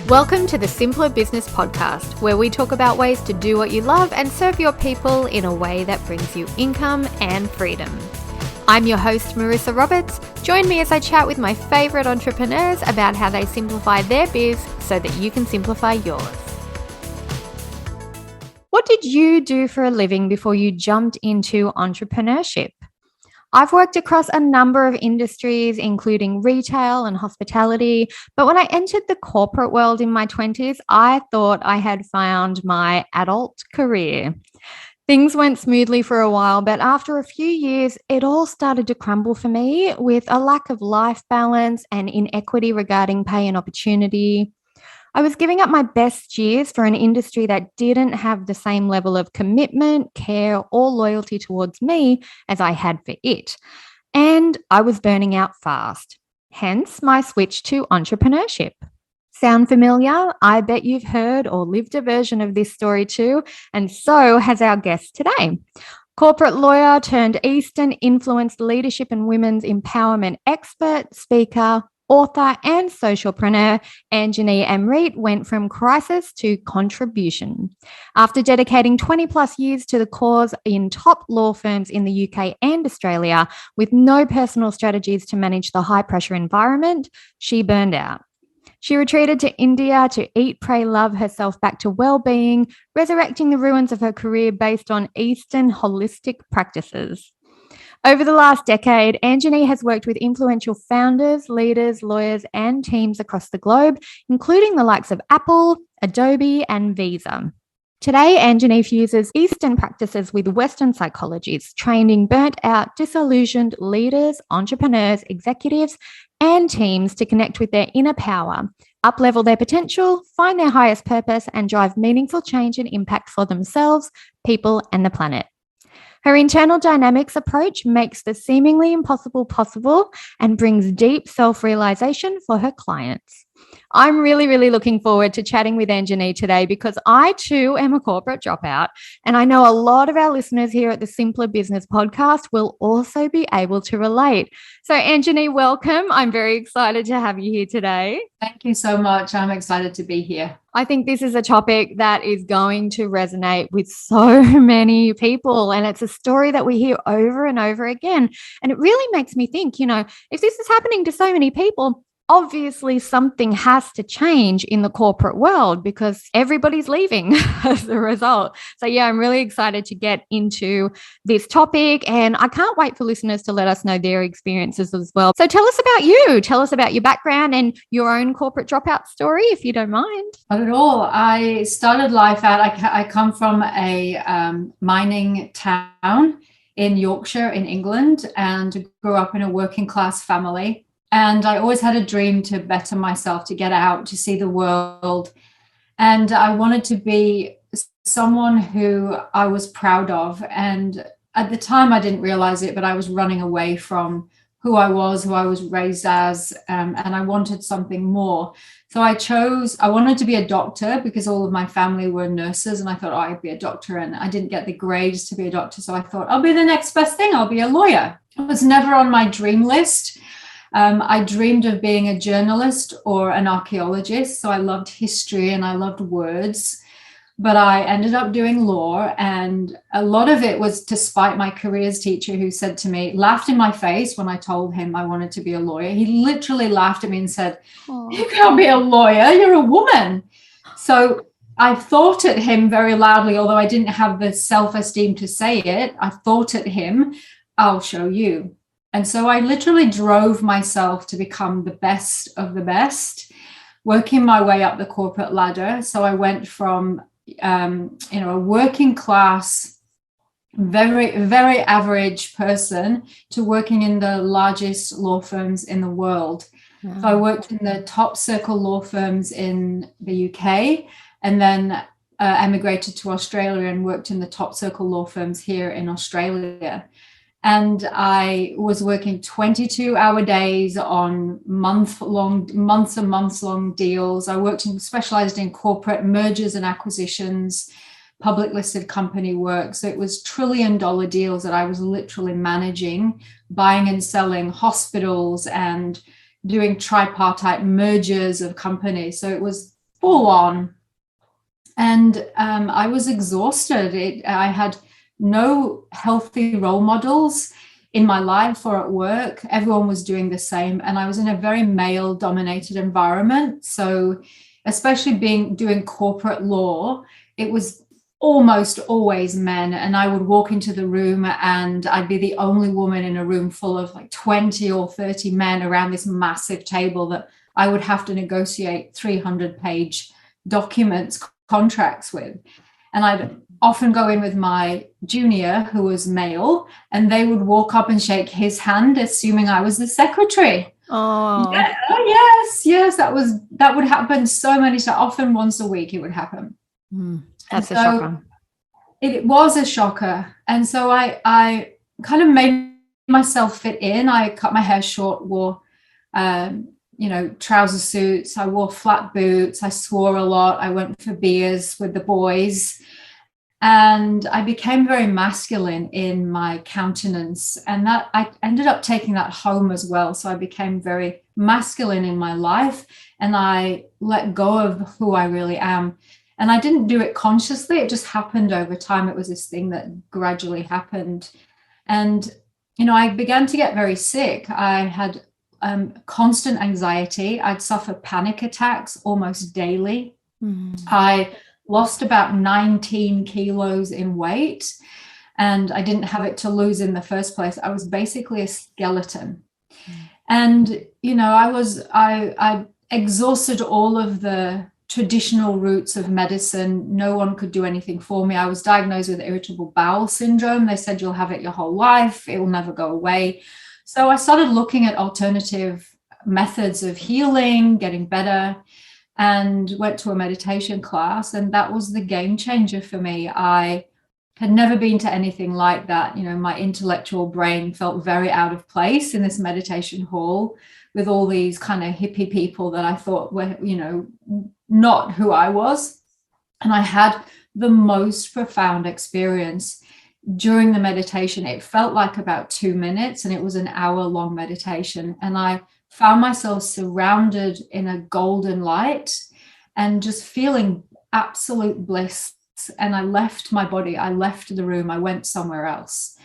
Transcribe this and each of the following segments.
Welcome to the Simpler Business Podcast, where we talk about ways to do what you love and serve your people in a way that brings you income and freedom. I'm your host, Marissa Roberts. Join me as I chat with my favourite entrepreneurs about how they simplify their biz so that you can simplify yours. What did you do for a living before you jumped into entrepreneurship? I've worked across a number of industries, including retail and hospitality. But when I entered the corporate world in my 20s, I thought I had found my adult career. Things went smoothly for a while, but after a few years, it all started to crumble for me with a lack of life balance and inequity regarding pay and opportunity. I was giving up my best years for an industry that didn't have the same level of commitment, care, or loyalty towards me as I had for it. And I was burning out fast. Hence my switch to entrepreneurship. Sound familiar? I bet you've heard or lived a version of this story too, and so has our guest today. Corporate lawyer turned Eastern influenced leadership and women's empowerment expert, speaker, author and socialpreneur Anjani Amriit went from crisis to contribution. After dedicating 20 plus years to the cause in top law firms in the UK and Australia with no personal strategies to manage the high pressure environment, she burned out. She retreated to India to eat, pray, love herself back to well-being, resurrecting the ruins of her career based on Eastern holistic practices. Over the last decade, Anjani has worked with influential founders, leaders, lawyers, and teams across the globe, including the likes of Apple, Adobe, and Visa. Today, Anjani fuses Eastern practices with Western psychologies, training burnt-out, disillusioned leaders, entrepreneurs, executives, and teams to connect with their inner power, up-level their potential, find their highest purpose, and drive meaningful change and impact for themselves, people, and the planet. Her internal dynamics approach makes the seemingly impossible possible and brings deep self-realization for her clients. I'm really looking forward to chatting with Anjani today because I too am a corporate dropout, and I know a lot of our listeners here at the Simpler Business Podcast will also be able to relate. So Anjani, welcome. I'm very excited to have you here today. Thank you so much. I'm excited to be here. I think this is a topic that is going to resonate with so many people, and it's a story that we hear over and over again. And it really makes me think, if this is happening to so many people, obviously something has to change in the corporate world because everybody's leaving as a result. So yeah, I'm really excited to get into this topic, and I can't wait for listeners to let us know their experiences as well. So tell us about you. Tell us about your background and your own corporate dropout story, if you don't mind. Not at all. I started life out, I come from a mining town in Yorkshire in England and grew up in a working class family. And I always had a dream to better myself, to get out, to see the world. And I wanted to be someone who I was proud of. And at the time, I didn't realize it, but I was running away from who I was raised as, and I wanted something more. So I wanted to be a doctor because all of my family were nurses, and I thought, I'd be a doctor, and I didn't get the grades to be a doctor. So I thought, I'll be the next best thing. I'll be a lawyer. It was never on my dream list. I dreamed of being a journalist or an archaeologist. So I loved history and I loved words, but I ended up doing law. And a lot of it was to spite my careers teacher, who said to me, laughed in my face when I told him I wanted to be a lawyer. He literally laughed at me and said, You can't be a lawyer, you're a woman. So I thought at him very loudly, although I didn't have the self-esteem to say it. I thought at him, I'll show you. And so I literally drove myself to become the best of the best, working my way up the corporate ladder. So I went from, a working class, very, very average person to working in the largest law firms in the world. Wow. So I worked in the top circle law firms in the UK, and then emigrated to Australia and worked in the top circle law firms here in Australia. And I was working 22-hour days on months and months long deals. I specialized in corporate mergers and acquisitions, public listed company work. So it was $1 trillion deals that I was literally managing, buying and selling hospitals and doing tripartite mergers of companies. So it was full on. And I was exhausted. I had no healthy role models in my life or at work. Everyone was doing the same. And I was in a very male dominated environment. So especially doing corporate law, it was almost always men. And I would walk into the room and I'd be the only woman in a room full of like 20 or 30 men around this massive table that I would have to negotiate 300-page documents, contracts with. And I'd often go in with my junior, who was male, and they would walk up and shake his hand, assuming I was the secretary. Oh, yeah, oh yes, that would happen so many times. Often once a week it would happen. That's a shocker. It was a shocker. And so I kind of made myself fit in. I cut my hair short, wore trouser suits. I wore flat boots. I swore a lot. I went for beers with the boys. And I became very masculine in my countenance. And that I ended up taking that home as well. So I became very masculine in my life. And I let go of who I really am. And I didn't do it consciously. It just happened over time. It was this thing that gradually happened. And, I began to get very sick. I had constant anxiety. I'd suffer panic attacks almost daily. I lost about 19 kilos in weight, and I didn't have it to lose in the first place. I was basically a skeleton. And, I exhausted all of the traditional routes of medicine. No one could do anything for me. I was diagnosed with irritable bowel syndrome. They said, you'll have it your whole life. It will never go away. So I started looking at alternative methods of healing, getting better, and went to a meditation class. And that was the game changer for me. I had never been to anything like that. My intellectual brain felt very out of place in this meditation hall with all these kind of hippie people that I thought were, not who I was. And I had the most profound experience during the meditation. It felt like about 2 minutes, and it was an hour-long meditation. And I found myself surrounded in a golden light and just feeling absolute bliss. And I left my body. I left the room. I went somewhere else.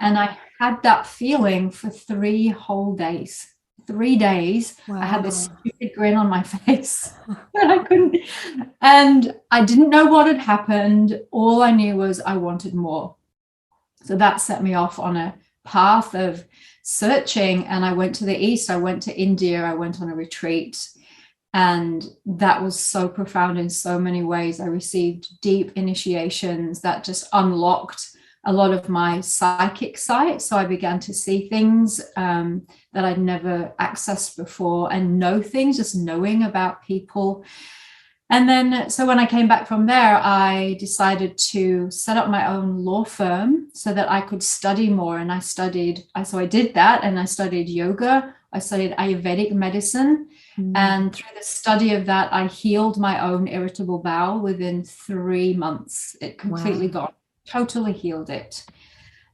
And I had that feeling for 3 whole days. 3 days. Wow. I had this stupid grin on my face. And I didn't know what had happened. All I knew was I wanted more. So that set me off on a path of searching. And I went to the East. I went to India. I went on a retreat. And that was so profound in so many ways. I received deep initiations that just unlocked a lot of my psychic sight. So I began to see things that I'd never accessed before, and know things, just knowing about people. And then, so when I came back from there, I decided to set up my own law firm so that I could study more. And so I did that, and I studied yoga. I studied Ayurvedic medicine. And through the study of that, I healed my own irritable bowel within 3 months. It completely gone, totally healed it.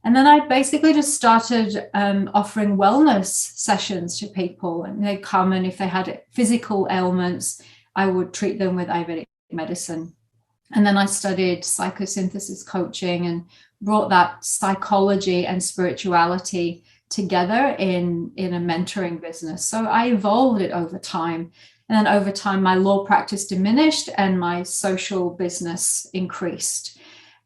And then I basically just started offering wellness sessions to people. And they'd come, and if they had physical ailments, I would treat them with Ayurvedic medicine. And then I studied psychosynthesis coaching and brought that psychology and spirituality together in a mentoring business. So I evolved it over time. And then over time, my law practice diminished and my social business increased.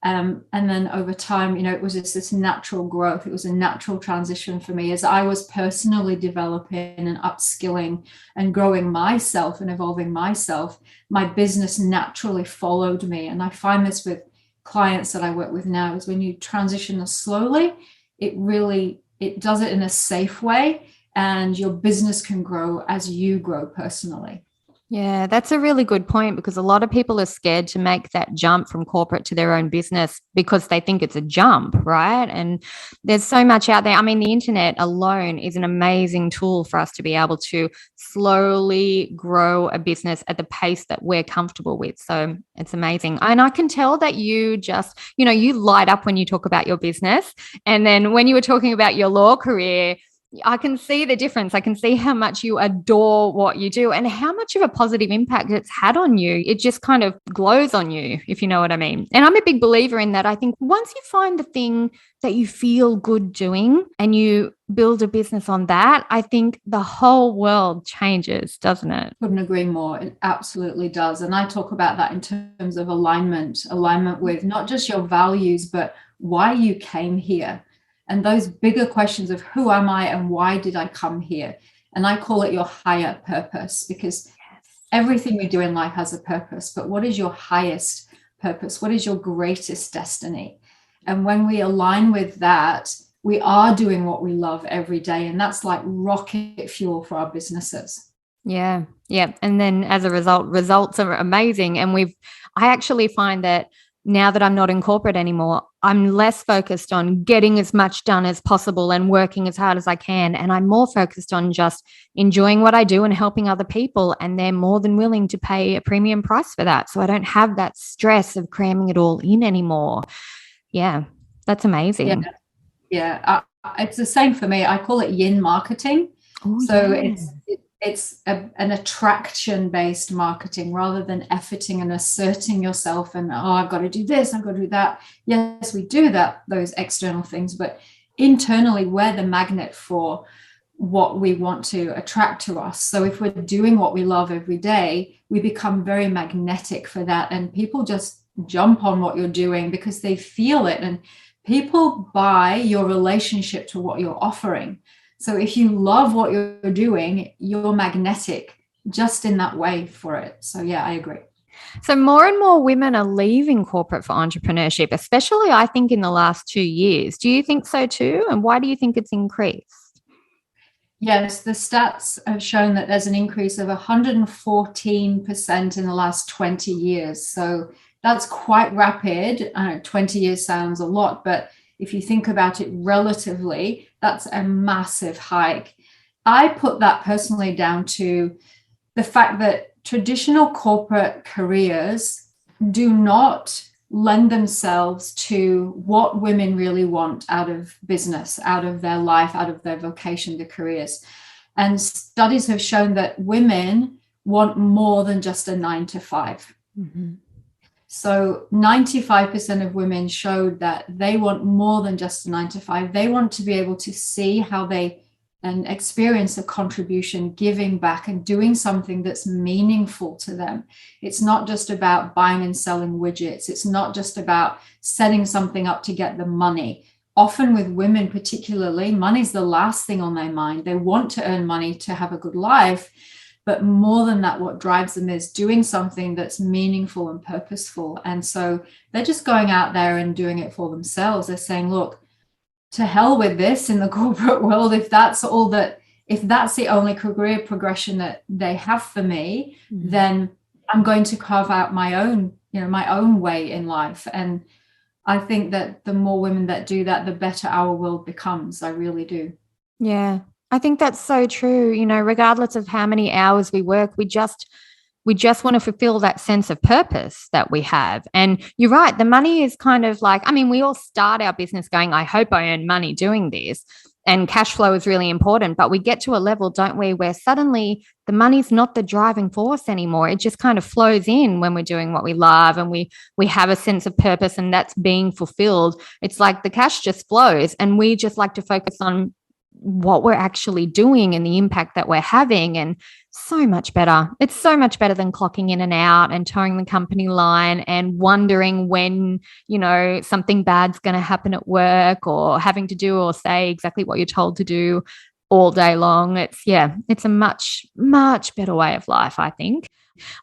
And then over time, it was just this natural growth. It was a natural transition for me as I was personally developing and upskilling and growing myself and evolving myself. My business naturally followed me. And I find this with clients that I work with now, is when you transition slowly, it does it in a safe way, and your business can grow as you grow personally. Yeah, that's a really good point, because a lot of people are scared to make that jump from corporate to their own business because they think it's a jump, right? And there's so much out there. I mean, the internet alone is an amazing tool for us to be able to slowly grow a business at the pace that we're comfortable with. So it's amazing. And I can tell that you just, you light up when you talk about your business. And then when you were talking about your law career, I can see the difference. I can see how much you adore what you do and how much of a positive impact it's had on you. It just kind of glows on you, if you know what I mean. And I'm a big believer in that. I think once you find the thing that you feel good doing and you build a business on that, I think the whole world changes, doesn't it? Couldn't agree more. It absolutely does. And I talk about that in terms of alignment with not just your values, but why you came here. And those bigger questions of who am I and why did I come here? And I call it your higher purpose, because everything we do in life has a purpose. But what is your highest purpose? What is your greatest destiny? And when we align with that, we are doing what we love every day. And that's like rocket fuel for our businesses. Yeah. Yeah. And then as a result, results are amazing. And I actually find that now that I'm not in corporate anymore, I'm less focused on getting as much done as possible and working as hard as I can. And I'm more focused on just enjoying what I do and helping other people. And they're more than willing to pay a premium price for that. So I don't have that stress of cramming it all in anymore. Yeah, that's amazing. Yeah. It's the same for me. I call it yin marketing. Oh, so yeah. it's an attraction-based marketing rather than efforting and asserting yourself and, I've got to do this, I've got to do that. Yes, we do that, those external things, but internally we're the magnet for what we want to attract to us. So if we're doing what we love every day, we become very magnetic for that, and people just jump on what you're doing because they feel it, and people buy your relationship to what you're offering. So if you love what you're doing, you're magnetic just in that way for it. So yeah, I agree. So more and more women are leaving corporate for entrepreneurship, especially I think in the last 2 years. Do you think so too? And why do you think it's increased? Yes, the stats have shown that there's an increase of 114% in the last 20 years. So that's quite rapid. I know 20 years sounds a lot, but if you think about it relatively, that's a massive hike. I put that personally down to the fact that traditional corporate careers do not lend themselves to what women really want out of business, out of their life, out of their vocation, their careers. And studies have shown that women want more than just a 9-to-5. Mm-hmm. So 95% of women showed that they want more than just a 9-to-5. They want to be able to see how they and experience a contribution, giving back and doing something that's meaningful to them. It's not just about buying and selling widgets. It's not just about setting something up to get the money. Often with women particularly, money's the last thing on their mind. They want to earn money to have a good life. But more than that, what drives them is doing something that's meaningful and purposeful. And so they're just going out there and doing it for themselves. They're saying, look, to hell with this in the corporate world. If that's the only career progression that they have for me, then I'm going to carve out my own way in life. And I think that the more women that do that, the better our world becomes. I really do. Yeah. I think that's so true. You know, regardless of how many hours we work, we just want to fulfill that sense of purpose that we have. And you're right. The money is kind of like, I mean, we all start our business going, I hope I earn money doing this. And cash flow is really important. But we get to a level, don't we, where suddenly the money's not the driving force anymore. It just kind of flows in when we're doing what we love and we have a sense of purpose and that's being fulfilled. It's like the cash just flows and we just like to focus on what we're actually doing and the impact that we're having. And so much better. It's so much better than clocking in and out and towing the company line and wondering when, you know, something bad's going to happen at work or having to do or say exactly what you're told to do all day long. It's a much, much better way of life, I think.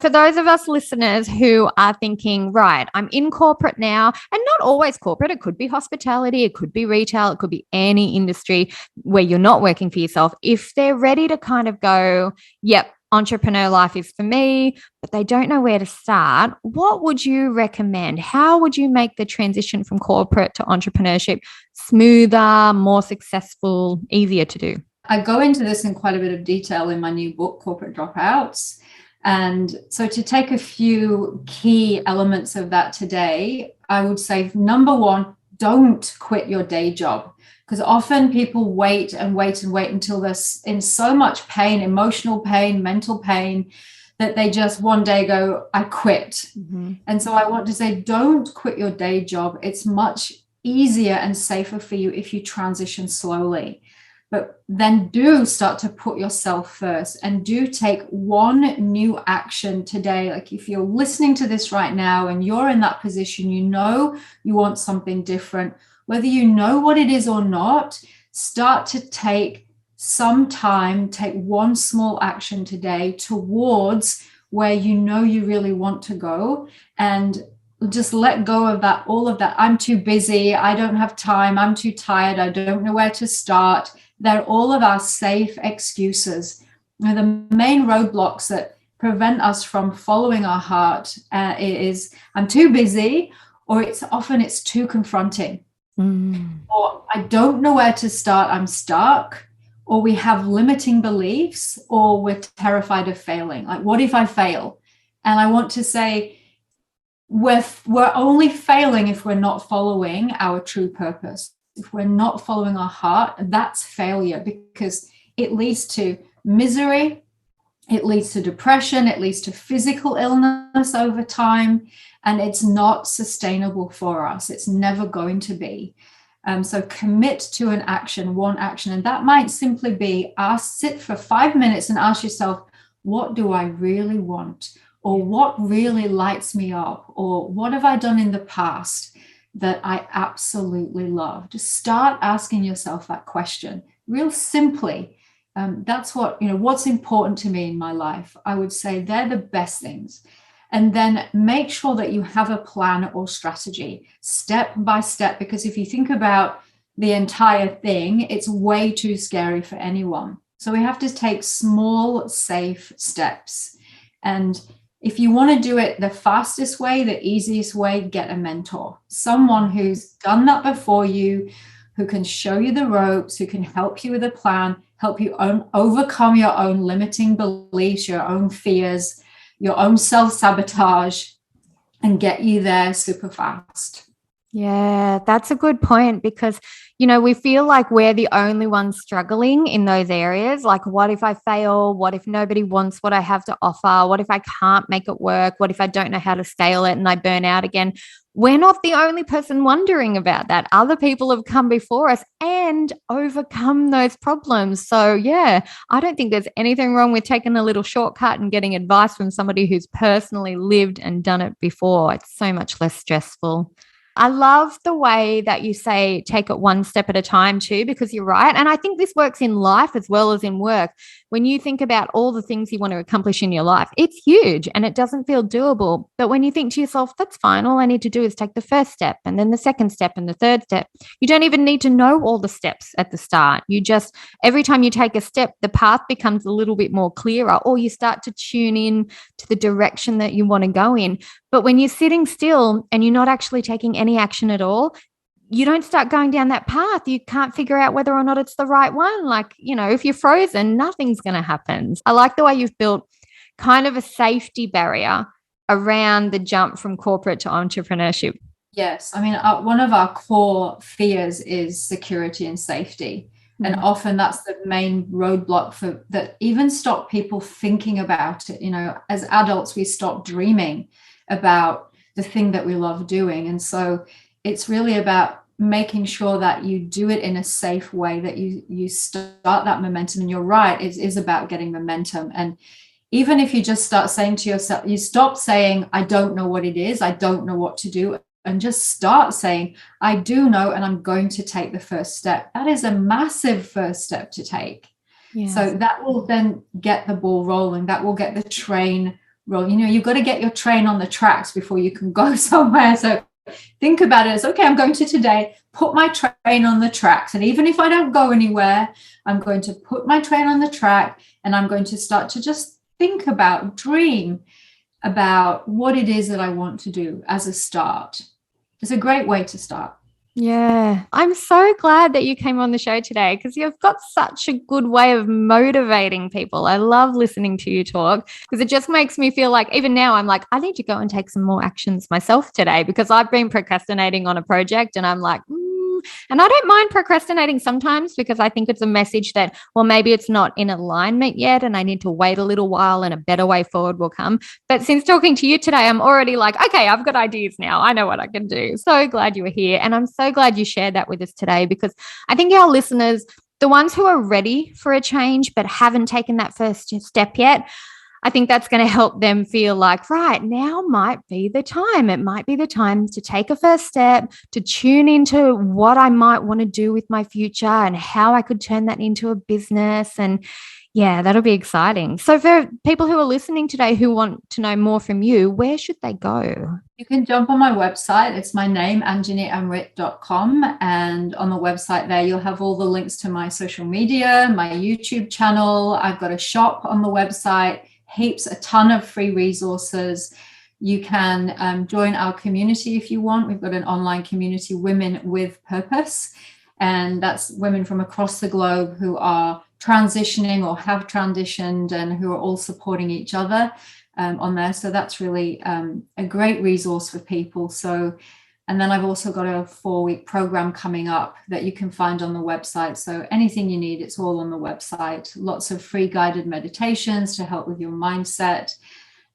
For those of us listeners who are thinking, right, I'm in corporate now, and not always corporate, it could be hospitality, it could be retail, it could be any industry where you're not working for yourself. If they're ready to kind of go, yep, entrepreneur life is for me, but they don't know where to start, what would you recommend? How would you make the transition from corporate to entrepreneurship smoother, more successful, easier to do? I go into this in quite a bit of detail in my new book, Corporate Dropouts. And so to take a few key elements of that today, I would say, number one, don't quit your day job. Because often people wait and wait and wait until they're in so much pain, emotional pain, mental pain, that they just one day go, I quit. Mm-hmm. And so I want to say, don't quit your day job. It's much easier and safer for you if you transition slowly. But then do start to put yourself first, and do take one new action today. Like if you're listening to this right now and you're in that position, you know you want something different, whether you know what it is or not, start to take some time, take one small action today towards where you know you really want to go, and just let go of that, all of that. I'm too busy. I don't have time. I'm too tired. I don't know where to start. They're all of our safe excuses. You know, the main roadblocks that prevent us from following our heart is I'm too busy, or it's too confronting. Or I don't know where to start, I'm stuck, or we have limiting beliefs, or we're terrified of failing. Like, what if I fail? And I want to say, we're only failing if we're not following our true purpose. If we're not following our heart, that's failure, because it leads to misery, it leads to depression, it leads to physical illness over time, and it's not sustainable for us. It's never going to be. So commit to an action, one action, and that might simply be sit for 5 minutes and ask yourself, what do I really want? Or what really lights me up? Or what have I done in the past that I absolutely love? Just start asking yourself that question real simply. That's what's important to me in my life. I would say they're the best things. And then make sure that you have a plan or strategy step by step, because if you think about the entire thing, it's way too scary for anyone. So we have to take small, safe steps. And if you want to do it the fastest way, the easiest way, get a mentor, someone who's done that before you, who can show you the ropes, who can help you with a plan, help you overcome your own limiting beliefs, your own fears, your own self-sabotage, and get you there super fast. Yeah, that's a good point, because, we feel like we're the only ones struggling in those areas. Like, what if I fail? What if nobody wants what I have to offer? What if I can't make it work? What if I don't know how to scale it and I burn out again? We're not the only person wondering about that. Other people have come before us and overcome those problems. So yeah, I don't think there's anything wrong with taking a little shortcut and getting advice from somebody who's personally lived and done it before. It's so much less stressful. I love the way that you say take it one step at a time too, because you're right. And I think this works in life as well as in work. When you think about all the things you want to accomplish in your life, it's huge and it doesn't feel doable. But when you think to yourself, that's fine, all I need to do is take the first step and then the second step and the third step. You don't even need to know all the steps at the start. Every time you take a step, the path becomes a little bit more clearer, or you start to tune in to the direction that you want to go in. But when you're sitting still and you're not actually taking any action at all, you don't start going down that path. You can't figure out whether or not it's the right one. Like, if you're frozen, nothing's going to happen. I like the way you've built kind of a safety barrier around the jump from corporate to entrepreneurship. Yes. I mean, one of our core fears is security and safety. And often that's the main roadblock that even stop people thinking about it. As adults, we stop dreaming about the thing that we love doing. And so it's really about making sure that you do it in a safe way, that you start that momentum. And you're right, it is about getting momentum. And even if you just start saying to yourself, you stop saying, I don't know what it is, I don't know what to do, and just start saying, I do know, and I'm going to take the first step. That is a massive first step to take. Yes. So that will then get the ball rolling. That will get the train rolling. You've got to get your train on the tracks before you can go somewhere. So think about it as, okay, I'm going to today put my train on the tracks. And even if I don't go anywhere, I'm going to put my train on the track, and I'm going to start to just think about, dream about what it is that I want to do as a start. It's a great way to start. Yeah, I'm so glad that you came on the show today because you've got such a good way of motivating people. I love listening to you talk because it just makes me feel like even now I'm like, I need to go and take some more actions myself today because I've been procrastinating on a project and I'm like, and I don't mind procrastinating sometimes because I think it's a message that, well, maybe it's not in alignment yet and I need to wait a little while and a better way forward will come. But since talking to you today, I'm already like, okay, I've got ideas now. I know what I can do. So glad you were here. And I'm so glad you shared that with us today because I think our listeners, the ones who are ready for a change but haven't taken that first step yet, I think that's going to help them feel like, right, now might be the time. It might be the time to take a first step, to tune into what I might want to do with my future and how I could turn that into a business. And yeah, that'll be exciting. So for people who are listening today who want to know more from you, where should they go? You can jump on my website. It's my name, anjaniamriit.com. And on the website there, you'll have all the links to my social media, my YouTube channel. I've got a shop on the website, a ton of free resources. You can join our community if you want. We've got an online community, Women with Purpose. And that's women from across the globe who are transitioning or have transitioned and who are all supporting each other on there. So that's really a great resource for people. So, and then I've also got a 4-week program coming up that you can find on the website. So anything you need, it's all on the website. Lots of free guided meditations to help with your mindset.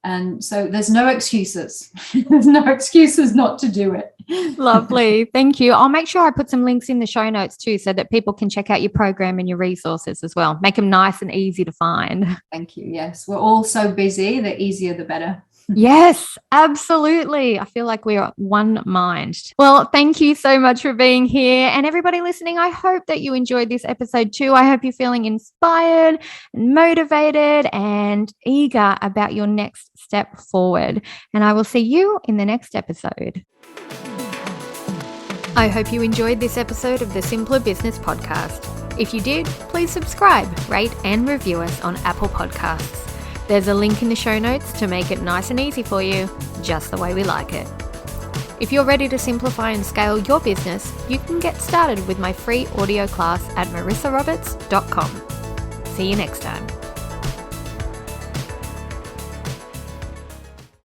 And so there's no excuses. There's no excuses not to do it. Lovely. Thank you. I'll make sure I put some links in the show notes too so that people can check out your program and your resources as well. Make them nice and easy to find. Thank you. Yes, we're all so busy. The easier, the better. Yes, absolutely. I feel like we are one mind. Well, thank you so much for being here. And everybody listening, I hope that you enjoyed this episode too. I hope you're feeling inspired and motivated and eager about your next step forward. And I will see you in the next episode. I hope you enjoyed this episode of the Simpler Business Podcast. If you did, please subscribe, rate, and review us on Apple Podcasts. There's a link in the show notes to make it nice and easy for you, just the way we like it. If you're ready to simplify and scale your business, you can get started with my free audio class at marissaroberts.com. See you next time.